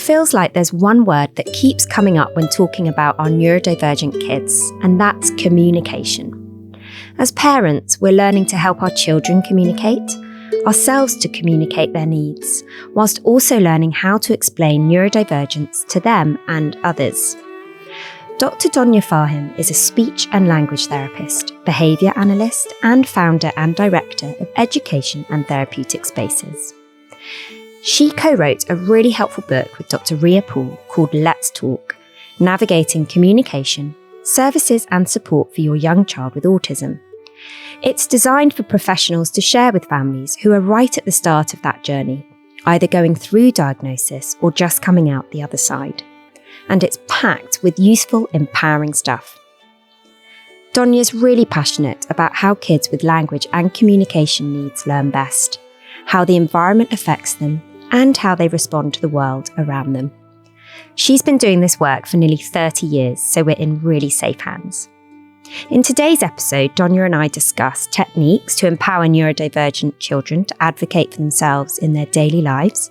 feels like there's one word that keeps coming up when talking about our neurodivergent kids, and that's communication. As parents, we're learning to help our children communicate, ourselves to communicate their needs, whilst also learning how to explain neurodivergence to them and others. Dr. Donia Fahim is a speech and language therapist, behaviour analyst, and founder and director of Education and Therapeutic Spaces. She co-wrote a really helpful book with Dr. Ria Poole called Let's Talk, Navigating Communication, Services and Support for Your Young Child with Autism. It's designed for professionals to share with families who are right at the start of that journey, either going through diagnosis or just coming out the other side. And it's packed with useful, empowering stuff. Donia's really passionate about how kids with language and communication needs learn best, how the environment affects them, and how they respond to the world around them. She's been doing this work for nearly 30 years, so we're in really safe hands. In today's episode, Donia and I discuss techniques to empower neurodivergent children to advocate for themselves in their daily lives,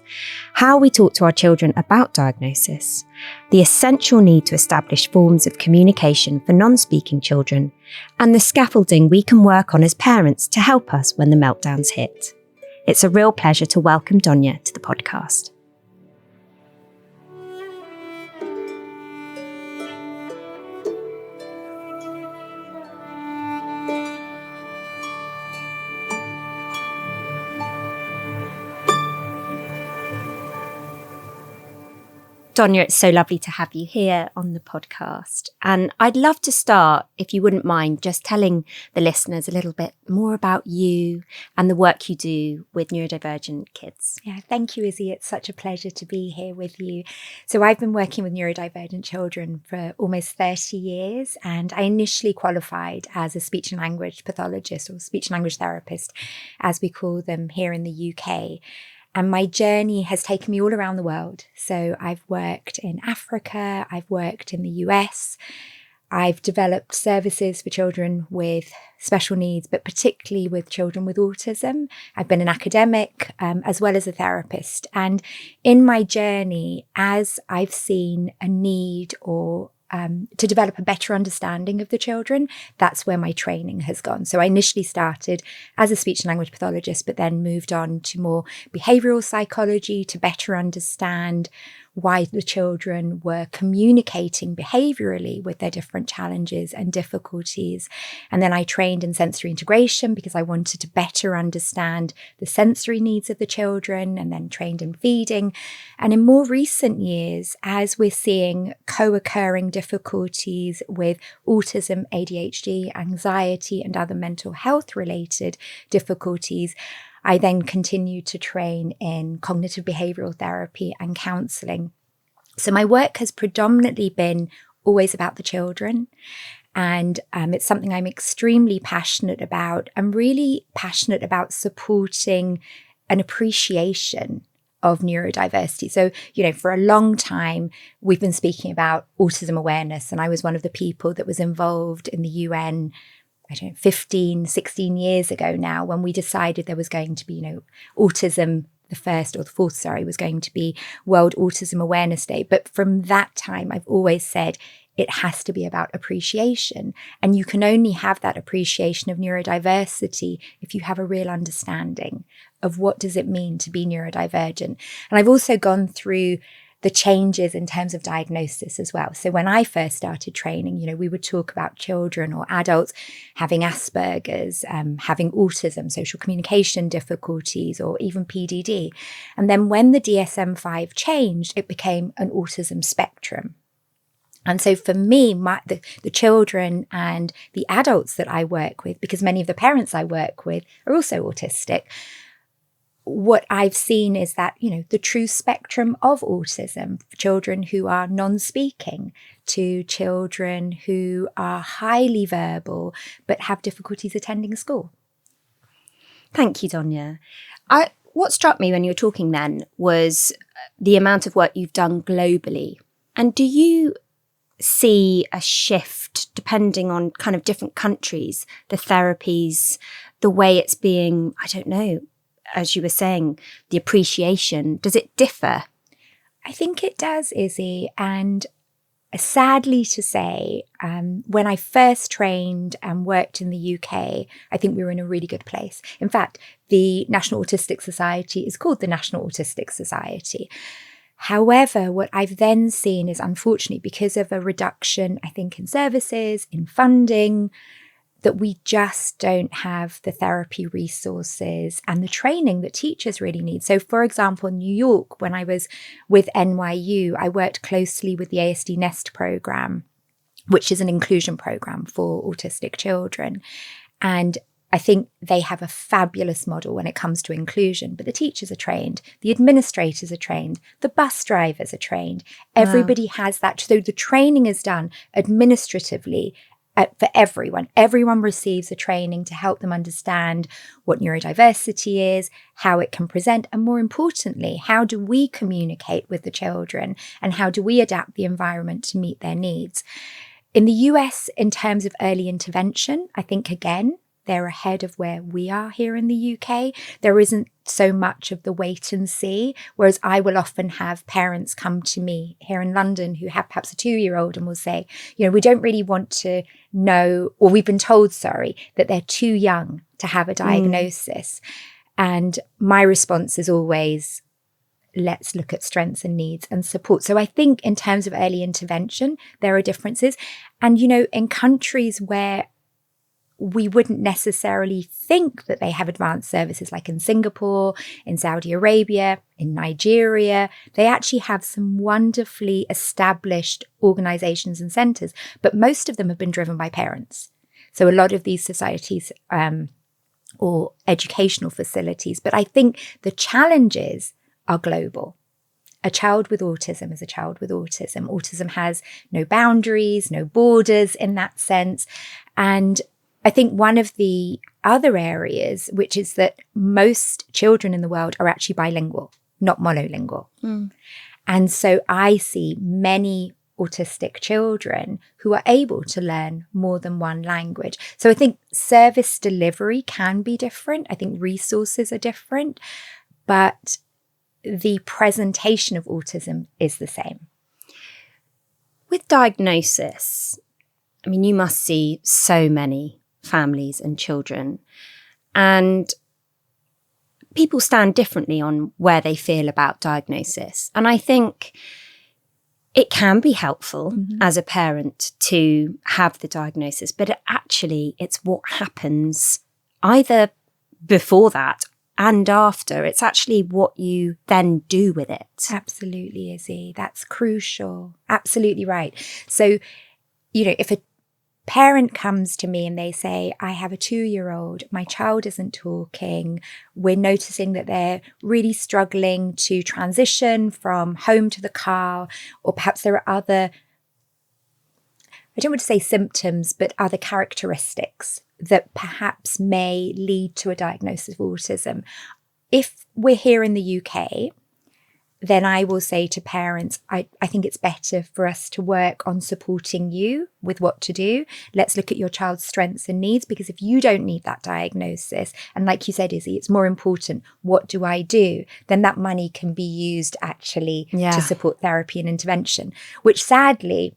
how we talk to our children about diagnosis, the essential need to establish forms of communication for non-speaking children, and the scaffolding we can work on as parents to help us when the meltdowns hit. It's a real pleasure to welcome Donia to the podcast. Donia, it's so lovely to have you here on the podcast. And I'd love to start, if you wouldn't mind, just telling the listeners a little bit more about you and the work you do with neurodivergent kids. Yeah, thank you, Izzy. It's such a pleasure to be here with you. So I've been working with neurodivergent children for almost 30 years, and I initially qualified as a speech and language pathologist or speech and language therapist, as we call them here in the UK. And my journey has taken me all around the world. So I've worked in Africa, I've worked in the US, I've developed services for children with special needs, but particularly with children with autism. I've been an academic as well as a therapist. And in my journey, as I've seen a need or to develop a better understanding of the children, that's where my training has gone. So I initially started as a speech and language pathologist, but then moved on to more behavioural psychology to better understand why the children were communicating behaviourally with their different challenges and difficulties. And then I trained in sensory integration because I wanted to better understand the sensory needs of the children, and then trained in feeding. And in more recent years, as we're seeing co-occurring difficulties with autism, ADHD, anxiety, and other mental health related difficulties, I then continued to train in cognitive behavioural therapy and counselling. So my work has predominantly been always about the children, and it's something I'm extremely passionate about. I'm really passionate about supporting an appreciation of neurodiversity. So, for a long time, we've been speaking about autism awareness, and I was one of the people that was involved in the UN 15, 16 years ago now, when we decided there was going to be, autism, the fourth was going to be World Autism Awareness Day. But from that time, I've always said it has to be about appreciation. And you can only have that appreciation of neurodiversity if you have a real understanding of what does it mean to be neurodivergent. And I've also gone through the changes in terms of diagnosis as well. So when I first started training, we would talk about children or adults having Asperger's, having autism, social communication difficulties, or even PDD. And then when the DSM-5 changed, it became an autism spectrum. And so for me, the children and the adults that I work with, because many of the parents I work with are also autistic, what I've seen is that, the true spectrum of autism, for children who are non-speaking to children who are highly verbal but have difficulties attending school. Thank you, Donia. What struck me when you were talking then was the amount of work you've done globally. And do you see a shift depending on kind of different countries, the therapies, the way it's being, as you were saying, the appreciation, does it differ? I think it does, Izzy. And sadly to say, when I first trained and worked in the UK, I think we were in a really good place. In fact, the National Autistic Society is called the National Autistic Society. However, what I've then seen is, unfortunately, because of a reduction, I think, in services, in funding, that we just don't have the therapy resources and the training that teachers really need. So, for example, in New York, when I was with NYU, I worked closely with the ASD Nest program, which is an inclusion program for autistic children. And I think they have a fabulous model when it comes to inclusion, but the teachers are trained, the administrators are trained, the bus drivers are trained. Everybody has that. So the training is done administratively for everyone. Everyone receives a training to help them understand what neurodiversity is, how it can present, and more importantly, how do we communicate with the children and how do we adapt the environment to meet their needs. In the US, in terms of early intervention, I think, again, they're ahead of where we are here in the UK. There isn't so much of the wait and see, whereas I will often have parents come to me here in London who have perhaps a 2-year-old and will say, we don't really want to know, or we've been told, that they're too young to have a diagnosis. And my response is always, let's look at strengths and needs and support. So I think in terms of early intervention, there are differences. And, in countries where we wouldn't necessarily think that they have advanced services, like in Singapore, in Saudi Arabia, in Nigeria. They actually have some wonderfully established organizations and centers, but most of them have been driven by parents. So a lot of these societies or educational facilities, but I think the challenges are global. A child with autism is a child with autism. Autism has no boundaries, no borders in that sense. And I think one of the other areas, which is that most children in the world are actually bilingual, not monolingual. And so I see many autistic children who are able to learn more than one language. So I think service delivery can be different. I think resources are different, but the presentation of autism is the same. With diagnosis, you must see so many families and children, and people stand differently on where they feel about diagnosis. And I think it can be helpful as a parent to have the diagnosis, but it's what happens either before that and after. It's actually what you then do with it. Absolutely, Izzy. That's crucial. Absolutely right. So, if a parent comes to me and they say, I have a 2-year-old, my child isn't talking, we're noticing that they're really struggling to transition from home to the car, or perhaps there are other, I don't want to say symptoms, but other characteristics that perhaps may lead to a diagnosis of autism. If we're here in the UK, then I will say to parents, I think it's better for us to work on supporting you with what to do. Let's look at your child's strengths and needs, because if you don't need that diagnosis, and like you said, Izzy, it's more important, what do I do? Then that money can be used actually to support therapy and intervention, which sadly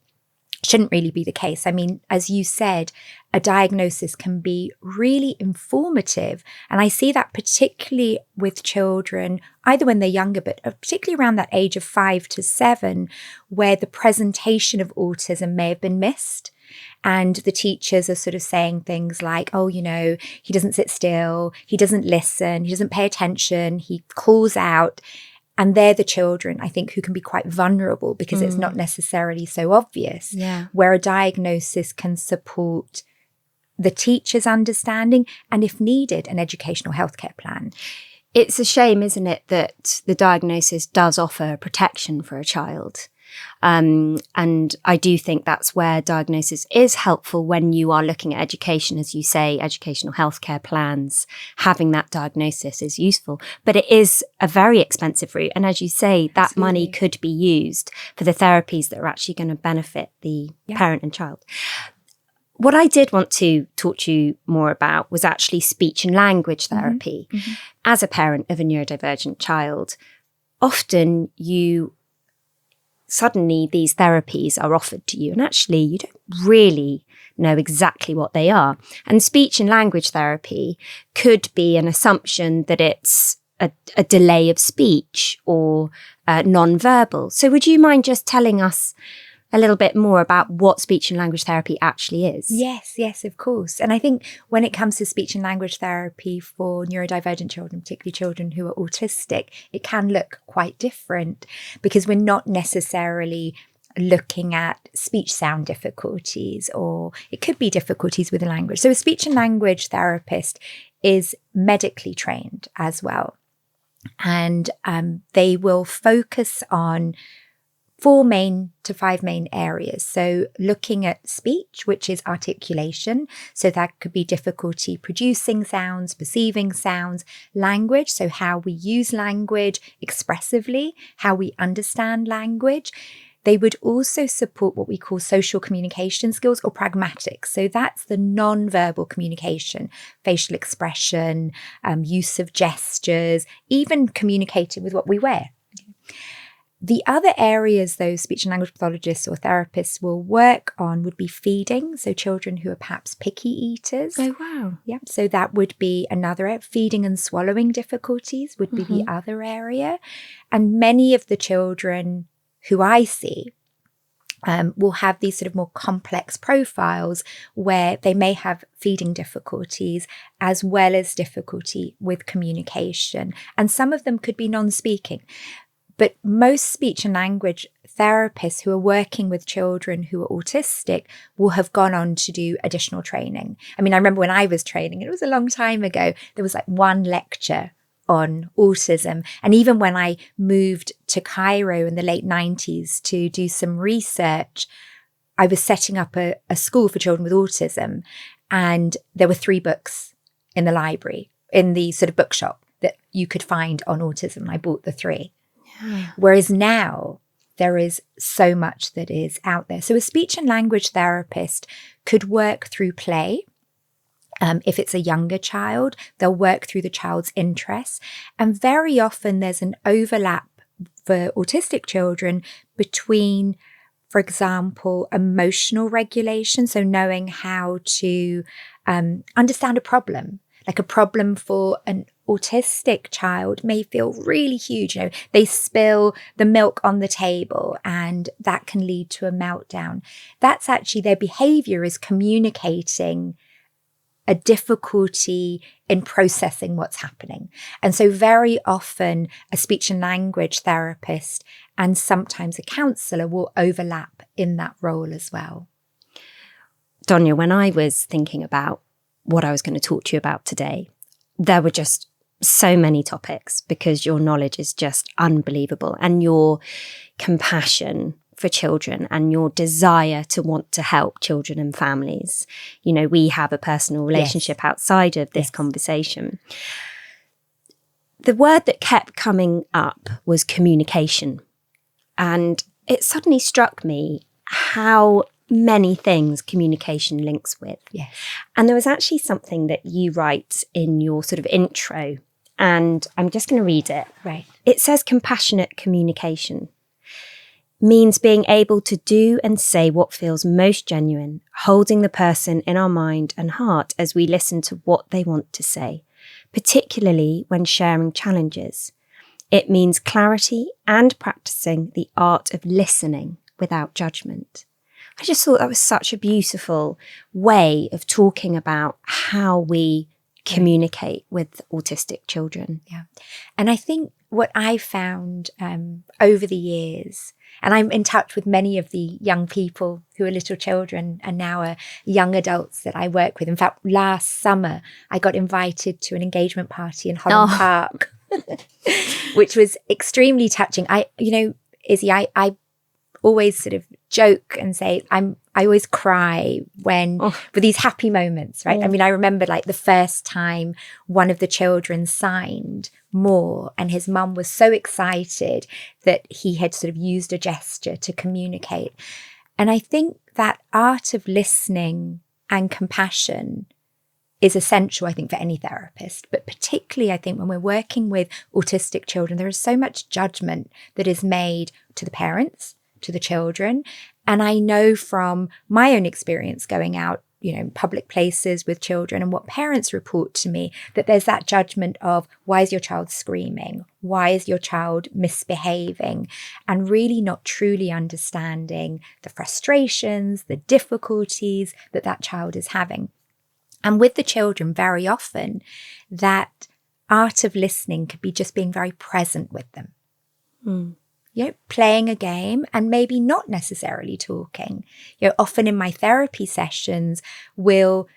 shouldn't really be the case. As you said, a diagnosis can be really informative. And I see that particularly with children, either when they're younger, but particularly around that age of 5 to 7, where the presentation of autism may have been missed. And the teachers are sort of saying things like, he doesn't sit still, he doesn't listen, he doesn't pay attention, he calls out. And they're the children, I think, who can be quite vulnerable because it's not necessarily so obvious, where a diagnosis can support the teacher's understanding and, if needed, an educational healthcare plan. It's a shame, isn't it, that the diagnosis does offer protection for a child. And I do think that's where diagnosis is helpful when you are looking at education, as you say, educational healthcare plans. Having that diagnosis is useful, but it is a very expensive route. And as you say, that Absolutely. money could be used for the therapies that are actually going to benefit the parent and child. What I did want to talk to you more about was actually speech and language therapy. As a parent of a neurodivergent child, often you suddenly these therapies are offered to you, and actually you don't really know exactly what they are. And speech and language therapy could be an assumption that it's a delay of speech or non-verbal. So would you mind just telling us a little bit more about what speech and language therapy actually is? Yes, of course. And I think when it comes to speech and language therapy for neurodivergent children, particularly children who are autistic, it can look quite different because we're not necessarily looking at speech sound difficulties, or it could be difficulties with the language. So a speech and language therapist is medically trained as well. And they will focus on 4 main to 5 main areas. So looking at speech, which is articulation. So that could be difficulty producing sounds, perceiving sounds, language. So how we use language expressively, how we understand language. They would also support what we call social communication skills or pragmatics. So that's the non-verbal communication, facial expression, use of gestures, even communicating with what we wear. The other areas those speech and language pathologists or therapists will work on would be feeding. So children who are perhaps picky eaters. Oh, wow. Yeah. So that would be another area. Feeding and swallowing difficulties would be the other area. And many of the children who I see will have these sort of more complex profiles where they may have feeding difficulties as well as difficulty with communication. And some of them could be non-speaking. But most speech and language therapists who are working with children who are autistic will have gone on to do additional training. I mean, I remember when I was training, it was a long time ago, there was like 1 lecture on autism. And even when I moved to Cairo in the late 90s to do some research, I was setting up a school for children with autism. And there were 3 books in the library, in the sort of bookshop that you could find on autism. And I bought the 3. Yeah. Whereas now there is so much that is out there. So a speech and language therapist could work through play. If it's a younger child, they'll work through the child's interests. And very often there's an overlap for autistic children between, for example, emotional regulation. So knowing how to understand a problem, like a problem for an autistic child may feel really huge. You know, they spill the milk on the table and that can lead to a meltdown. That's actually their behaviour is communicating a difficulty in processing what's happening. And so very often a speech and language therapist and sometimes a counsellor will overlap in that role as well. Donia, when I was thinking about what I was going to talk to you about today, there were just so many topics because your knowledge is just unbelievable, and your compassion for children and your desire to want to help children and families. You know, we have a personal relationship outside of this conversation. The word that kept coming up was communication. And it suddenly struck me how many things communication links with. Yes. And there was actually something that you write in your sort of intro, and I'm just going to read it. Right. It says compassionate communication means being able to do and say what feels most genuine, holding the person in our mind and heart as we listen to what they want to say, particularly when sharing challenges. It means clarity and practicing the art of listening without judgment. I just thought that was such a beautiful way of talking about how we communicate with autistic children. Yeah. And I think what I found over the years, and I'm in touch with many of the young people who are little children and now are young adults that I work with. In fact, last summer, I got invited to an engagement party in Holland Park, which was extremely touching. Izzy, I always sort of joke and say I always cry when for these happy moments, right? I mean, I remember like the first time one of the children signed more and his mum was so excited that he had sort of used a gesture to communicate. And I think that art of listening and compassion is essential, I think, for any therapist. But particularly, I think, when we're working with autistic children, there is so much judgment that is made to the parents, to the children. And I know from my own experience going out, in public places with children and what parents report to me, that there's that judgment of, why is your child screaming? Why is your child misbehaving? And really not truly understanding the frustrations, the difficulties that child is having. And with the children, very often, that art of listening could be just being very present with them. Playing a game and maybe not necessarily talking. Often in my therapy sessions, we'll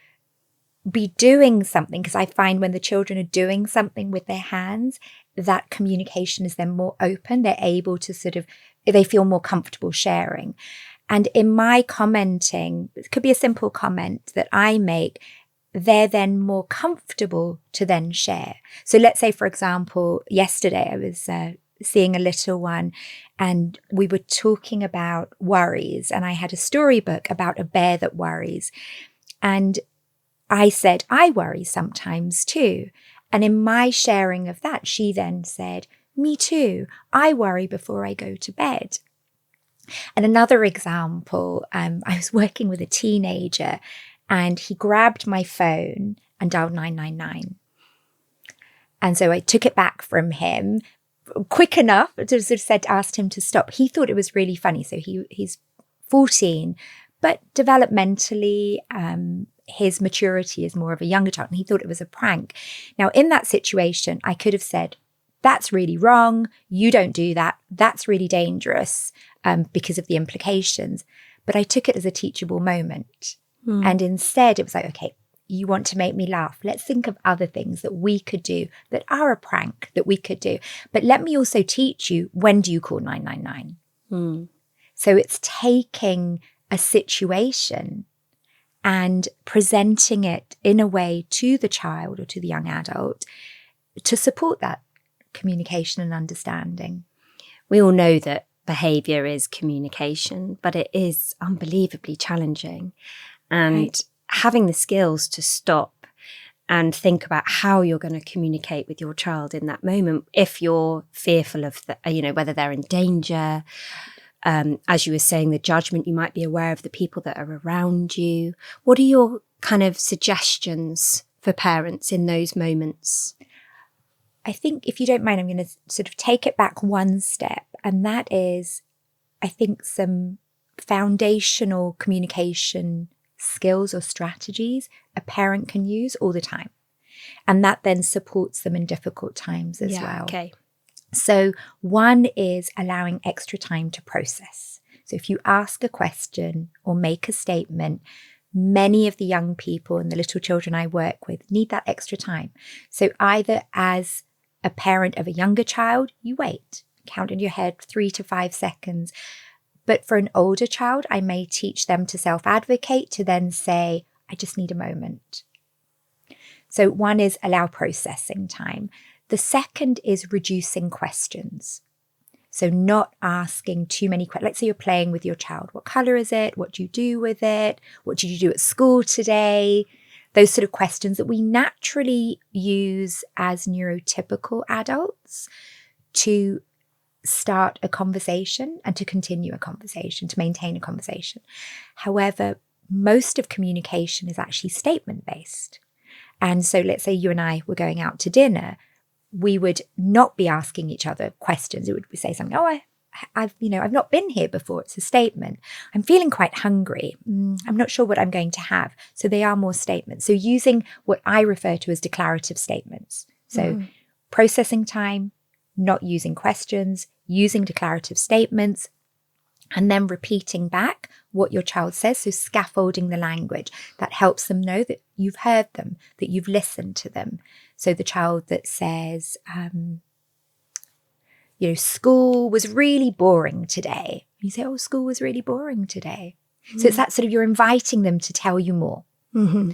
be doing something, because I find when the children are doing something with their hands, that communication is then more open. They're able to they feel more comfortable sharing. And in my commenting, it could be a simple comment that I make, they're then more comfortable to then share. So let's say, for example, yesterday I was seeing a little one and we were talking about worries, and I had a storybook about a bear that worries. And I said, I worry sometimes too. And in my sharing of that, she then said, me too. I worry before I go to bed. And another example, I was working with a teenager and he grabbed my phone and dialed 999. And so I took it back from him quick enough to asked him to stop. He thought it was really funny. So he's 14, but developmentally, his maturity is more of a younger child, and he thought it was a prank. Now, in that situation, I could have said, that's really wrong. You don't do that. That's really dangerous because of the implications. But I took it as a teachable moment. And instead, it was like, okay, you want to make me laugh. Let's think of other things that we could do that are a prank that we could do. But let me also teach you, when do you call 999? So it's taking a situation and presenting it in a way to the child or to the young adult to support that communication and understanding. We all know that behaviour is communication, but it is unbelievably challenging. And having the skills to stop and think about how you're going to communicate with your child in that moment, if you're fearful of, whether they're in danger, as you were saying, the judgment, you might be aware of the people that are around you. What are your kind of suggestions for parents in those moments? I think, if you don't mind, I'm going to sort of take it back one step. And that is, I think, some foundational communication skills or strategies a parent can use all the time. And that then supports them in difficult times as well. Okay. So one is allowing extra time to process. So if you ask a question or make a statement, many of the young people and the little children I work with need that extra time. So either as a parent of a younger child, you wait, count in your head 3 to 5 seconds. But for an older child, I may teach them to self-advocate, to then say, I just need a moment. So one is allow processing time. The second is reducing questions. So not asking too many questions. Let's say you're playing with your child. What colour is it? What do you do with it? What did you do at school today? Those sort of questions that we naturally use as neurotypical adults to start a conversation and to continue a conversation, to maintain a conversation. However, most of communication is actually statement-based. And so let's say you and I were going out to dinner, we would not be asking each other questions. It would say something, I've not been here before. It's a statement. I'm feeling quite hungry. I'm not sure what I'm going to have. So they are more statements. So using what I refer to as declarative statements. So processing time, not using questions, using declarative statements, and then repeating back what your child says. So scaffolding the language that helps them know that you've heard them, that you've listened to them. So the child that says, school was really boring today. You say, school was really boring today. So it's that sort of, you're inviting them to tell you more. Mm-hmm.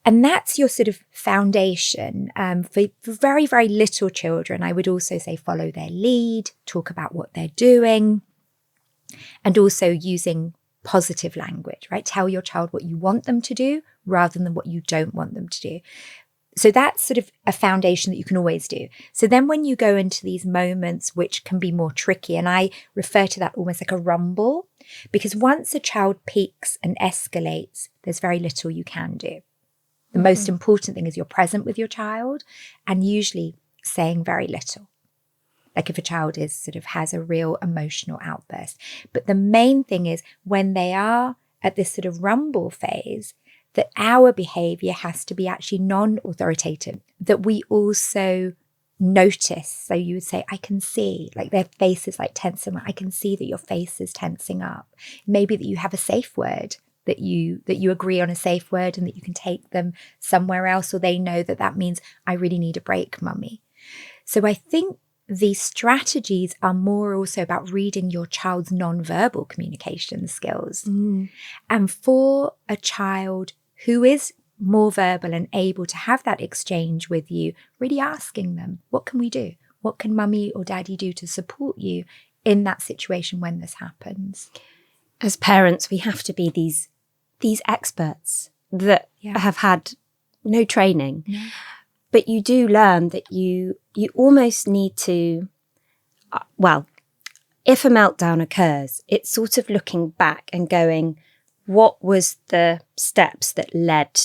And that's your sort of foundation. For very, very little children, I would also say follow their lead, talk about what they're doing, and also using positive language, right? Tell your child what you want them to do rather than what you don't want them to do. So that's sort of a foundation that you can always do. So then when you go into these moments which can be more tricky, and I refer to that almost like a rumble, because once a child peaks and escalates, there's very little you can do. The most important thing is you're present with your child and usually saying very little. Like if a child is sort of has a real emotional outburst. But the main thing is when they are at this sort of rumble phase, that our behaviour has to be actually non-authoritative, that we also notice. So you would say, I can see, like their face is like tensing up. I can see that your face is tensing up. Maybe that you have a safe word, that you agree on a safe word and that you can take them somewhere else, or they know that that means I really need a break, mummy. So I think these strategies are more also about reading your child's non-verbal communication skills. And for a child who is more verbal and able to have that exchange with you, really asking them, what can we do? What can mummy or daddy do to support you in that situation when this happens? As parents, we have to be these experts that have had no training. No. But you do learn that you almost need to, if a meltdown occurs, it's sort of looking back and going, what was the steps that led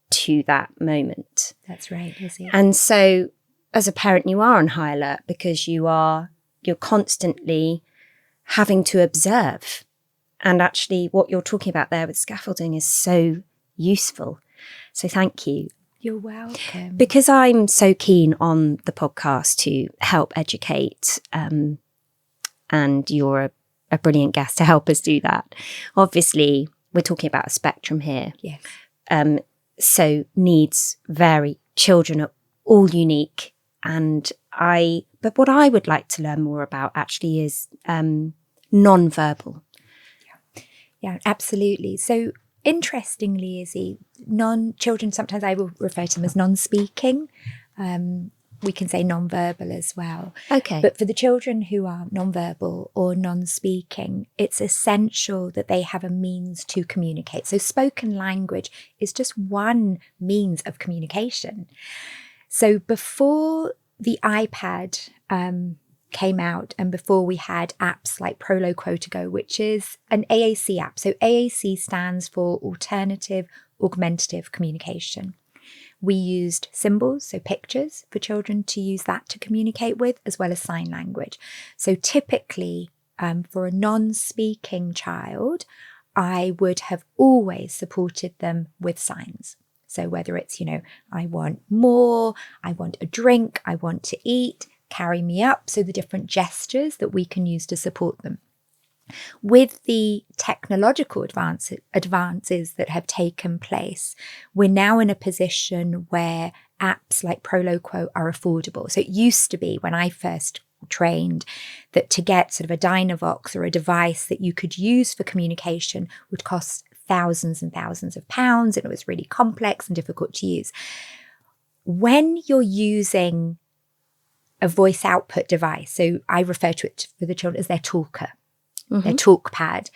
to that moment? That's right, Izzy. And so as a parent, you are on high alert because you're constantly having to observe. And actually what you're talking about there with scaffolding is so useful. So thank you. You're welcome. Because I'm so keen on the podcast to help educate, and you're a brilliant guest to help us do that. Obviously, we're talking about a spectrum here. Yes. So needs vary. Children are all unique. But what I would like to learn more about actually is non-verbal. Yeah, absolutely. So interestingly, Izzy, children, sometimes I will refer to them as non-speaking. We can say non-verbal as well. Okay. But for the children who are non-verbal or non-speaking, it's essential that they have a means to communicate. So spoken language is just one means of communication. So before the iPad came out and before we had apps like Proloquo, which is an AAC app. So AAC stands for Alternative Augmentative Communication. We used symbols, so pictures, for children to use that to communicate with, as well as sign language. So typically, for a non-speaking child, I would have always supported them with signs. So whether it's, I want more, I want a drink, I want to eat, carry me up. So the different gestures that we can use to support them. With the technological advances that have taken place, we're now in a position where apps like Proloquo are affordable. So it used to be when I first trained that to get sort of a Dynavox or a device that you could use for communication would cost thousands and thousands of pounds, and it was really complex and difficult to use. When you're using a voice output device, so I refer to it for the children as their talker, their talk pad,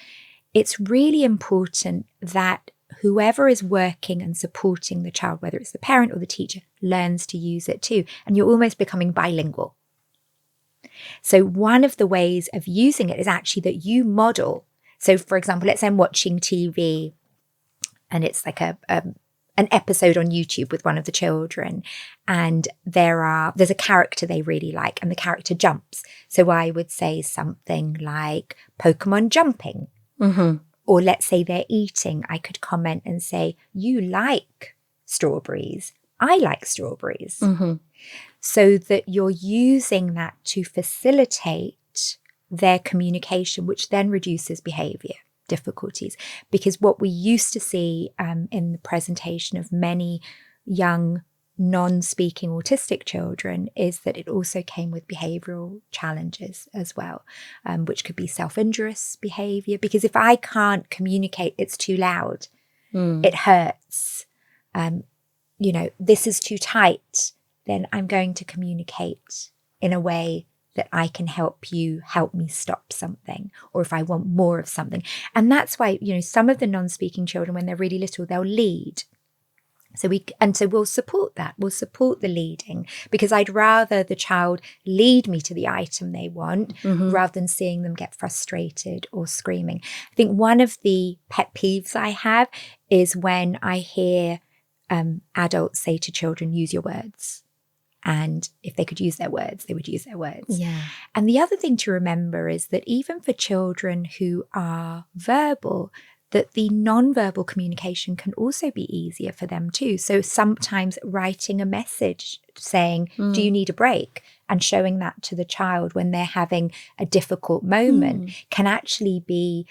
it's really important that whoever is working and supporting the child, whether it's the parent or the teacher, learns to use it too. And you're almost becoming bilingual. So one of the ways of using it is actually that you model. So for example, let's say I'm watching TV and it's like an episode on YouTube with one of the children, and there's a character they really like and the character jumps. So I would say something like Pokemon jumping. Or let's say they're eating. I could comment and say, you like strawberries. I like strawberries. So that you're using that to facilitate their communication, which then reduces behaviour difficulties. Because what we used to see in the presentation of many young non-speaking autistic children is that it also came with behavioural challenges as well, which could be self-injurious behaviour. Because if I can't communicate, it's too loud, it hurts, this is too tight, then I'm going to communicate in a way that I can help me stop something, or if I want more of something. And that's why, some of the non-speaking children, when they're really little, they'll lead. So we'll support that. We'll support the leading, because I'd rather the child lead me to the item they want rather than seeing them get frustrated or screaming. I think one of the pet peeves I have is when I hear adults say to children, use your words. And if they could use their words, they would use their words. Yeah. And the other thing to remember is that even for children who are verbal, that the non-verbal communication can also be easier for them too. So sometimes writing a message saying, do you need a break? And showing that to the child when they're having a difficult moment can actually be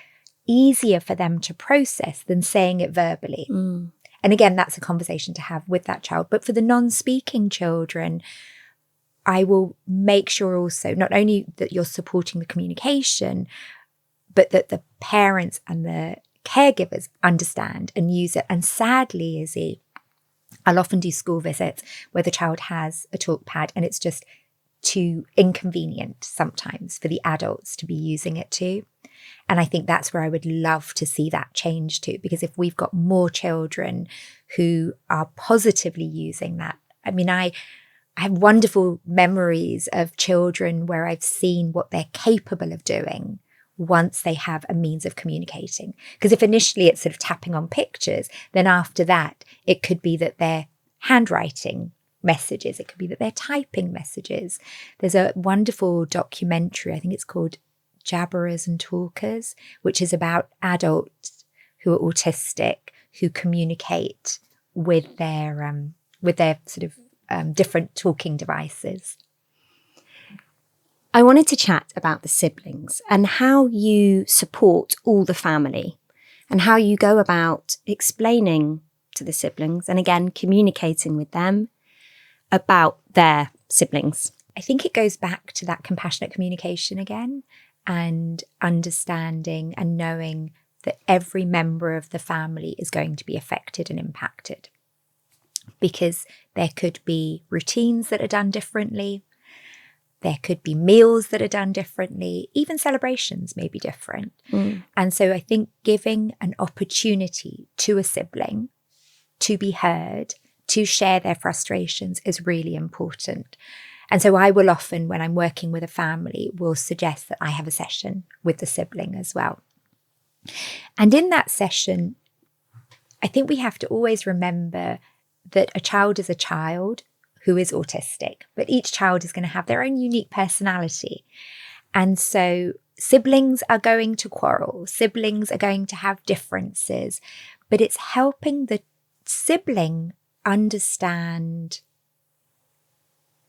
easier for them to process than saying it verbally. And again, that's a conversation to have with that child. But for the non-speaking children, I will make sure also not only that you're supporting the communication, but that the parents and the caregivers understand and use it. And sadly, Izzy, I'll often do school visits where the child has a talk pad and it's just too inconvenient sometimes for the adults to be using it too. And I think that's where I would love to see that change too, because if we've got more children who are positively using that, I mean, I have wonderful memories of children where I've seen what they're capable of doing once they have a means of communicating. Because if initially it's sort of tapping on pictures, then after that, it could be that they're handwriting messages. It could be that they're typing messages. There's a wonderful documentary, I think it's called Jabberers and Talkers, which is about adults who are autistic, who communicate with their sort of different talking devices. I wanted to chat about the siblings and how you support all the family and how you go about explaining to the siblings and again, communicating with them about their siblings. I think it goes back to that compassionate communication again and understanding and knowing that every member of the family is going to be affected and impacted, because there could be routines that are done differently. There could be meals that are done differently. Even celebrations may be different. And so I think giving an opportunity to a sibling to be heard, to share their frustrations is really important. And so I will often, when I'm working with a family, will suggest that I have a session with the sibling as well. And in that session, I think we have to always remember that a child is a child who is autistic, but each child is going to have their own unique personality. And so siblings are going to quarrel, siblings are going to have differences, but it's helping the sibling understand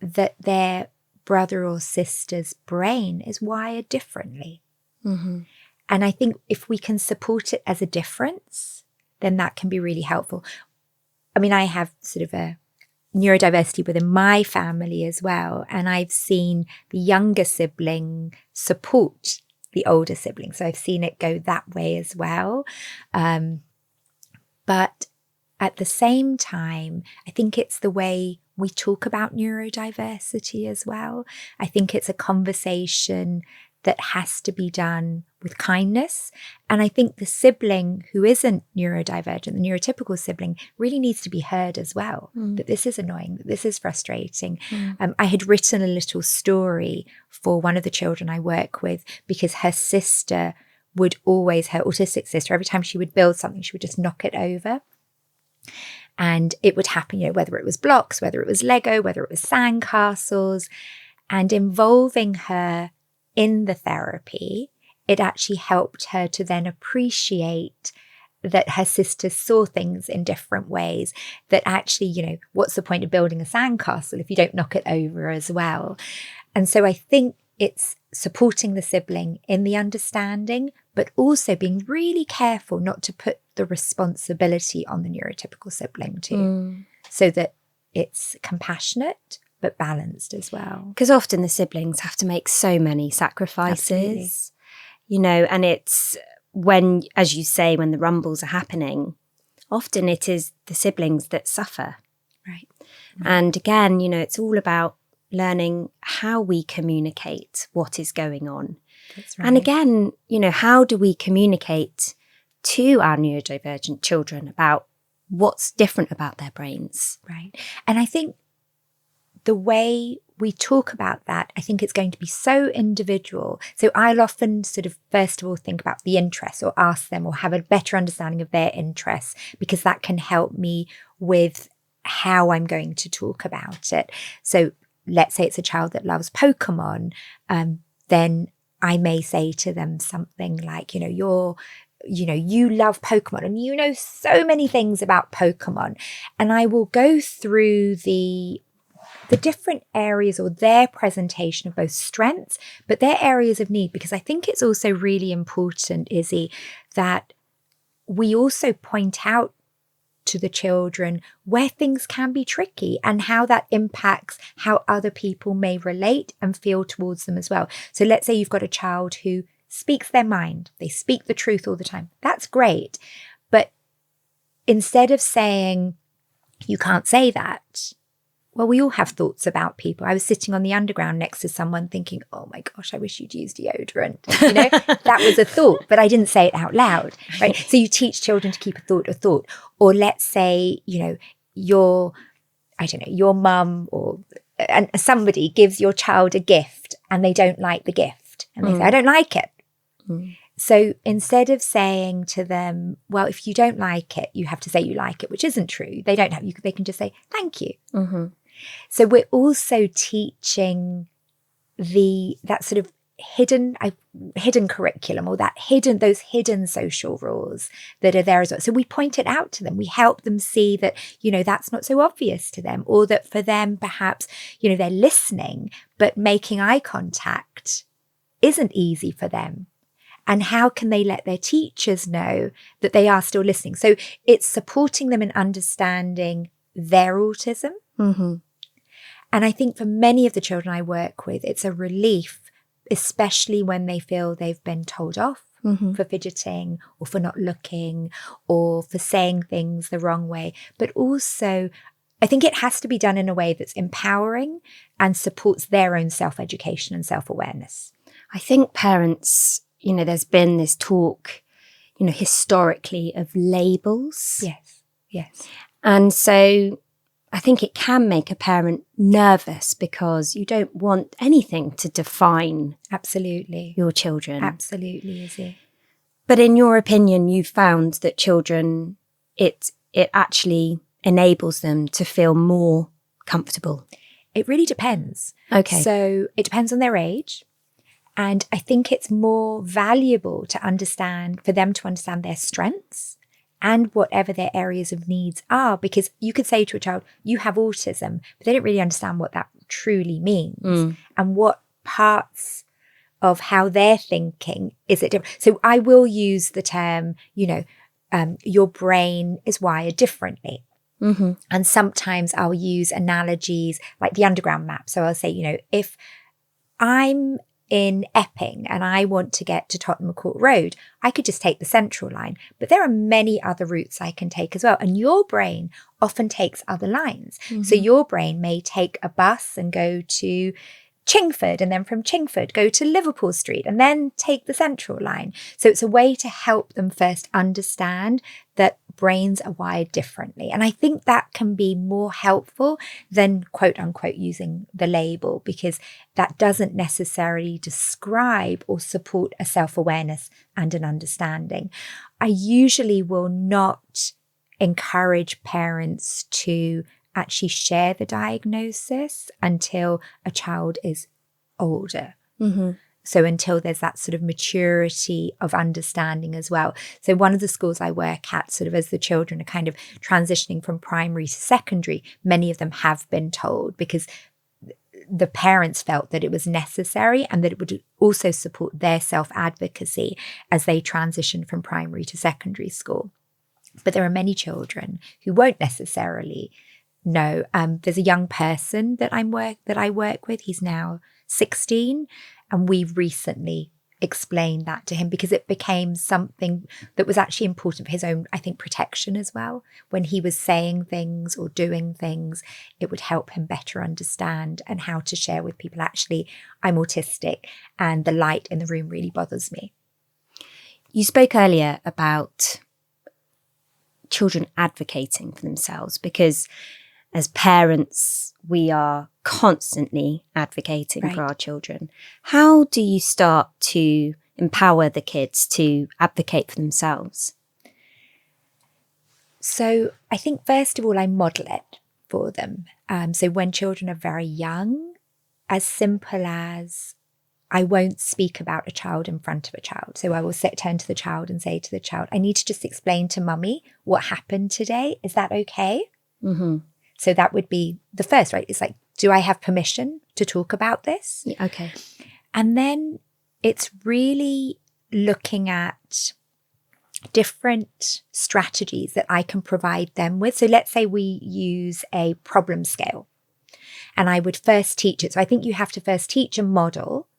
that their brother or sister's brain is wired differently. And I think if we can support it as a difference, then that can be really helpful. I mean, I have sort of a neurodiversity within my family as well. And I've seen the younger sibling support the older sibling. So I've seen it go that way as well. But at the same time, I think it's the way we talk about neurodiversity as well. I think it's a conversation that has to be done with kindness. And I think the sibling who isn't neurodivergent, the neurotypical sibling, really needs to be heard as well, that this is annoying, that this is frustrating. I had written a little story for one of the children I work with because her sister would always, her autistic sister, every time she would build something, she would just knock it over. And it would happen, you know, whether it was blocks, whether it was Lego, whether it was sandcastles, and involving her in the therapy, it actually helped her to then appreciate that her sister saw things in different ways, that actually, you know, what's the point of building a sandcastle if you don't knock it over as well? And so I think it's supporting the sibling in the understanding, but also being really careful not to put the responsibility on the neurotypical sibling too, so that it's compassionate but balanced as well. Because often the siblings have to make so many sacrifices, Absolutely. you know, and it's when, as you say, when the rumbles are happening, often it is the siblings that suffer. Right. And again, you know, it's all about learning how we communicate what is going on. That's right. And again, you know, how do we communicate to our neurodivergent children about what's different about their brains. Right. And I think the way we talk about that, I think it's going to be so individual. So I'll often sort of, first of all, think about the interests or ask them or have a better understanding of their interests, because that can help me with how I'm going to talk about it. So let's say it's a child that loves Pokemon, then I may say to them something like, you love Pokemon and you know so many things about Pokemon. And I will go through the different areas or their presentation of both strengths, but their areas of need, because I think it's also really important, Izzy, that we also point out to the children where things can be tricky and how that impacts how other people may relate and feel towards them as well. So let's say you've got a child who speaks their mind. They speak the truth all the time. That's great. But instead of saying, you can't say that, well, we all have thoughts about people. I was sitting on the underground next to someone thinking, oh my gosh, I wish you'd use deodorant. That was a thought, but I didn't say it out loud, right? So you teach children to keep a thought. Or let's say, your mum and somebody gives your child a gift and they don't like the gift. And they say, I don't like it. Mm. So instead of saying to them, well, if you don't like it, you have to say you like it, which isn't true. They can just say, thank you. Mm-hmm. So we're also teaching that sort of hidden curriculum, or those hidden social rules that are there as well. So we point it out to them. We help them see that, that's not so obvious to them, or that for them, perhaps, they're listening, but making eye contact isn't easy for them. And how can they let their teachers know that they are still listening? So it's supporting them in understanding their autism. Mm-hmm. And I think for many of the children I work with, it's a relief, especially when they feel they've been told off for fidgeting or for not looking or for saying things the wrong way. But also, I think it has to be done in a way that's empowering and supports their own self-education and self-awareness. I think parents, there's been this talk, historically of labels. Yes. And so I think it can make a parent nervous because you don't want anything to define your children. Absolutely, Izzy. But in your opinion, you've found that children, it actually enables them to feel more comfortable. It really depends. Okay. So it depends on their age. And I think it's more valuable for them to understand their strengths and whatever their areas of needs are, because you could say to a child, you have autism, but they don't really understand what that truly means and what parts of how they're thinking is it different. So I will use the term, your brain is wired differently. Mm-hmm. And sometimes I'll use analogies like the underground map. So I'll say, if I'm in Epping and I want to get to Tottenham Court Road, I could just take the central line. But there are many other routes I can take as well. And your brain often takes other lines. Mm-hmm. So your brain may take a bus and go to Chingford, and then from Chingford go to Liverpool Street and then take the central line. So it's a way to help them first understand that brains are wired differently. And I think that can be more helpful than quote unquote using the label, because that doesn't necessarily describe or support a self-awareness and an understanding. I usually will not encourage parents to actually share the diagnosis until a child is older. Mm-hmm. So until there's that sort of maturity of understanding as well. So one of the schools I work at, sort of as the children are kind of transitioning from primary to secondary, many of them have been told, because the parents felt that it was necessary and that it would also support their self-advocacy as they transition from primary to secondary school. But there are many children who won't necessarily know. There's a young person that I work with. He's now 16, and we've recently explained that to him because it became something that was actually important for his own, I think, protection as well. When he was saying things or doing things, it would help him better understand and how to share with people, actually, I'm autistic and the light in the room really bothers me. You spoke earlier about children advocating for themselves? Because as parents, we are constantly advocating for our children. How do you start to empower the kids to advocate for themselves? So I think, first of all, I model it for them. So when children are very young, as simple as I won't speak about a child in front of a child. So I will turn to the child and say to the child, I need to just explain to mummy what happened today. Is that okay? Mm-hmm. So that would be the first, right? It's like, do I have permission to talk about this? Yeah, okay. And then it's really looking at different strategies that I can provide them with. So let's say we use a problem scale, and I would first teach it. So I think you have to first teach a model,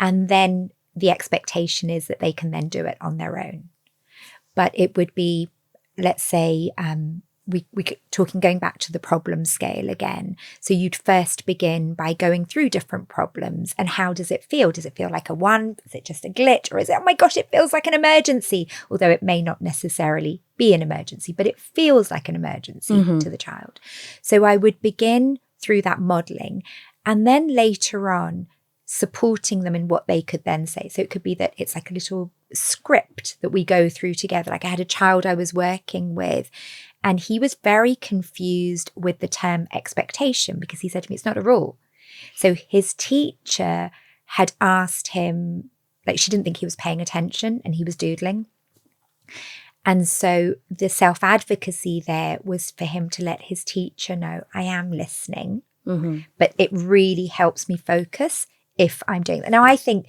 and then the expectation is that they can then do it on their own. But it would be, let's say, going back to the problem scale again. So you'd first begin by going through different problems. And how does it feel? Does it feel like a 1? Is it just a glitch? Or is it, oh my gosh, it feels like an emergency? Although it may not necessarily be an emergency, but it feels like an emergency to the child. So I would begin through that modeling, and then later on supporting them in what they could then say. So it could be that it's like a little script that we go through together. Like I had a child I was working with, and he was very confused with the term expectation, because he said to me, it's not a rule. So his teacher had asked him, like, she didn't think he was paying attention and he was doodling. And so the self-advocacy there was for him to let his teacher know, I am listening, but it really helps me focus if I'm doing that. Now, I think,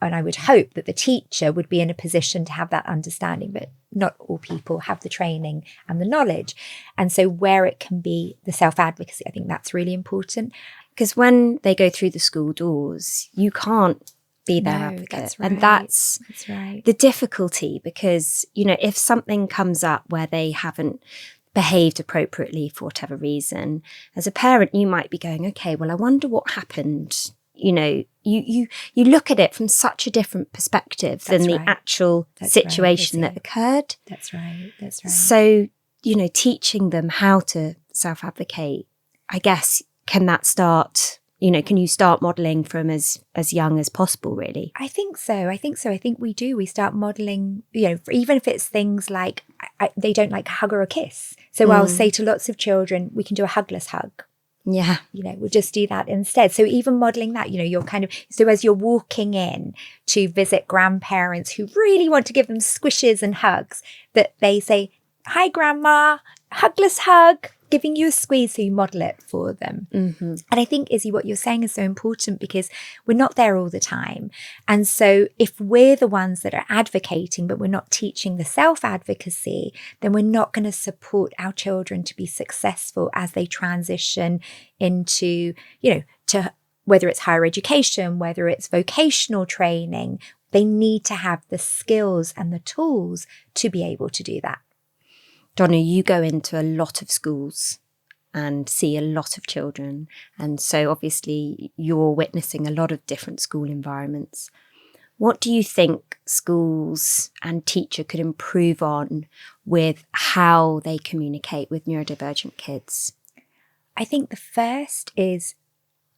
and I would hope that the teacher would be in a position to have that understanding, but not all people have the training and the knowledge. And so where it can be the self-advocacy, I think that's really important. Because when they go through the school doors, you can't be their advocate. That's right. And that's right. the difficulty, because, you know, if something comes up where they haven't behaved appropriately for whatever reason, as a parent, you might be going, okay, well, I wonder what happened. You know, you look at it from such a different perspective than the actual situation that occurred. That's right. So, you know, teaching them how to self-advocate, I guess, can that start, you know, can you start modelling from as young as possible, really? I think so. I think we do. We start modelling, you know, even if it's things like they don't like a hug or a kiss. So I'll say to lots of children, we can do a hugless hug. Yeah. You know, we'll just do that instead. So even modeling that, you know, you're kind of, so as you're walking in to visit grandparents who really want to give them squishes and hugs, that they say, hi, grandma, hugless hug, giving you a squeeze, so you model it for them. And I think, Izzy, what you're saying is so important, because we're not there all the time. And so if we're the ones that are advocating, but we're not teaching the self-advocacy, then we're not going to support our children to be successful as they transition into, you know, to whether it's higher education, whether it's vocational training. They need to have the skills and the tools to be able to do that. Donia, you go into a lot of schools and see a lot of children. And so obviously you're witnessing a lot of different school environments. What do you think schools and teacher could improve on with how they communicate with neurodivergent kids? I think the first is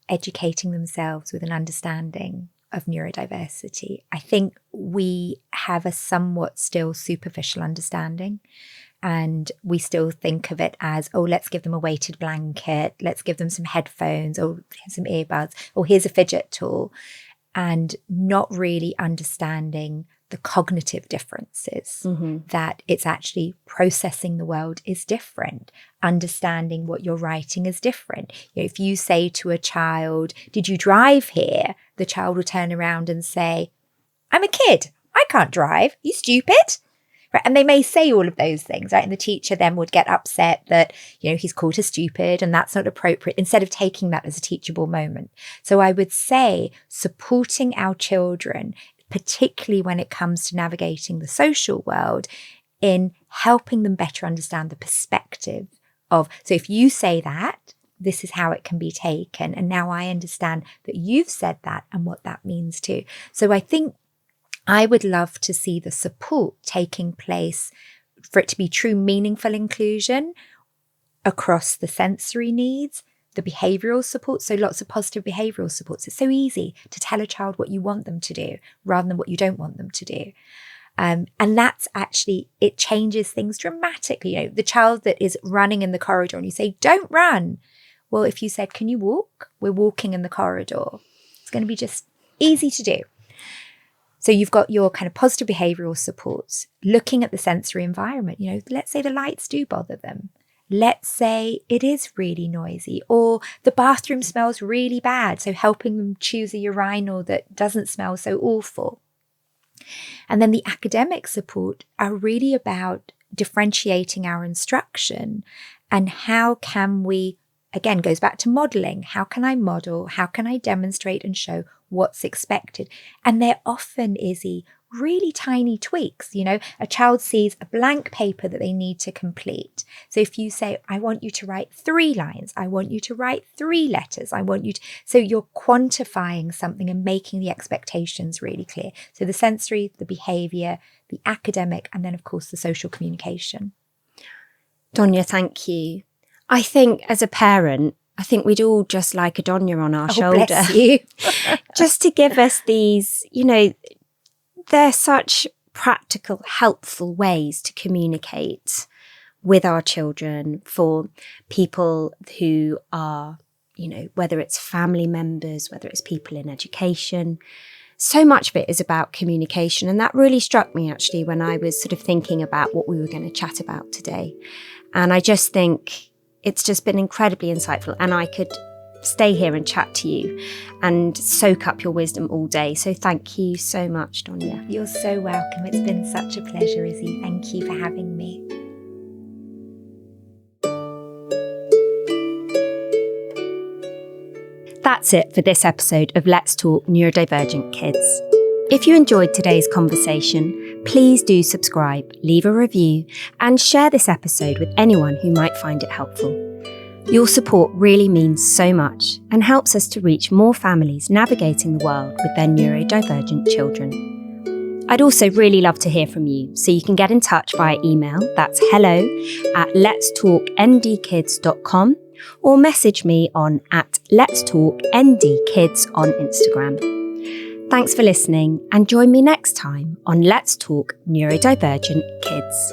educating themselves with an understanding of neurodiversity. I think we have a somewhat still superficial understanding. And we still think of it as, oh, let's give them a weighted blanket, let's give them some headphones, or some earbuds, or here's a fidget tool, and not really understanding the cognitive differences, that it's actually processing the world is different, understanding what you're writing is different. You know, if you say to a child, did you drive here? The child will turn around and say, I'm a kid, I can't drive, you stupid. Right. And they may say all of those things, right? And the teacher then would get upset that, you know, he's called her stupid and that's not appropriate, instead of taking that as a teachable moment. So I would say supporting our children, particularly when it comes to navigating the social world, in helping them better understand the perspective of, so if you say that, this is how it can be taken. And now I understand that you've said that and what that means too. So I think I would love to see the support taking place for it to be true, meaningful inclusion across the sensory needs, the behavioural support, so lots of positive behavioural supports. It's so easy to tell a child what you want them to do rather than what you don't want them to do. And that's actually, it changes things dramatically. You know, the child that is running in the corridor and you say, don't run. Well, if you said, can you walk? We're walking in the corridor. It's going to be just easy to do. So you've got your kind of positive behavioural supports, looking at the sensory environment. You know, let's say the lights do bother them. Let's say it is really noisy, or the bathroom smells really bad. So helping them choose a urinal that doesn't smell so awful. And then the academic support are really about differentiating our instruction and how can we, again, goes back to modelling. How can I model? How can I demonstrate and show what's expected? And they're often, Izzy, really tiny tweaks. You know, a child sees a blank paper that they need to complete. So if you say, I want you to write 3 lines, I want you to write 3 letters, I want you to, so you're quantifying something and making the expectations really clear. So the sensory, the behaviour, the academic, and then of course the social communication. Donia, thank you. I think as a parent, I think we'd all just like a Donia on our shoulder. Bless you. Just to give us these, you know, they're such practical, helpful ways to communicate with our children for people who are, you know, whether it's family members, whether it's people in education. So much of it is about communication. And that really struck me actually when I was sort of thinking about what we were going to chat about today. And I just think it's just been incredibly insightful, and I could stay here and chat to you and soak up your wisdom all day. So thank you so much, Donia. You're so welcome. It's been such a pleasure, Izzy. Thank you for having me. That's it for this episode of Let's Talk Neurodivergent Kids. If you enjoyed today's conversation, please do subscribe, leave a review, and share this episode with anyone who might find it helpful. Your support really means so much and helps us to reach more families navigating the world with their neurodivergent children. I'd also really love to hear from you, so you can get in touch via email, that's hello@letstalkndkids.com, or message me on @letstalkndkids on Instagram. Thanks for listening, and join me next time on Let's Talk Neurodivergent Kids.